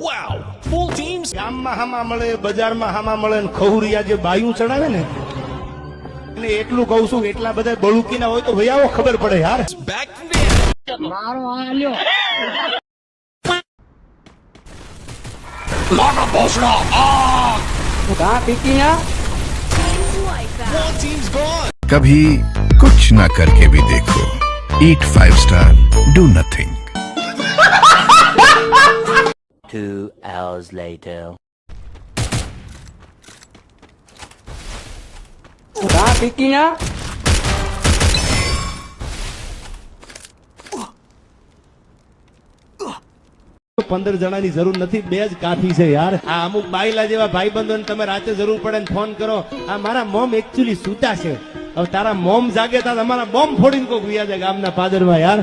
Wow! Full teams. ગામમાં હામા મળે, બજારમાં હામા મળે, ને ખહુરિયા જે બાયું ચડાવે ને એને એટલું કહું છું, એટલા બધા બળુકીના હોય તો વયાવો ખબર પડે યાર. Back from the end. મારો આલ્યો કા પીકીયા One team's gone. कभी कुछ न करके भी देखो. Eat 5 star, do nothing. 2 hours later. કા પીકીયા 15 જણાની જરૂર નથી, 2 જ કાફી છે યાર. આ અમુક બાયલા જેવા ભાઈબંધોને તમે રાતે જરૂર પડે ને ફોન કરો, આ મારા મોમ એકચ્યુઅલી સૂતા છે, હવે તારા મોમ જાગે તા તમારા બોમ્બ ફોડીને કોક વિયા જાય ગામના પાદરમાં યાર.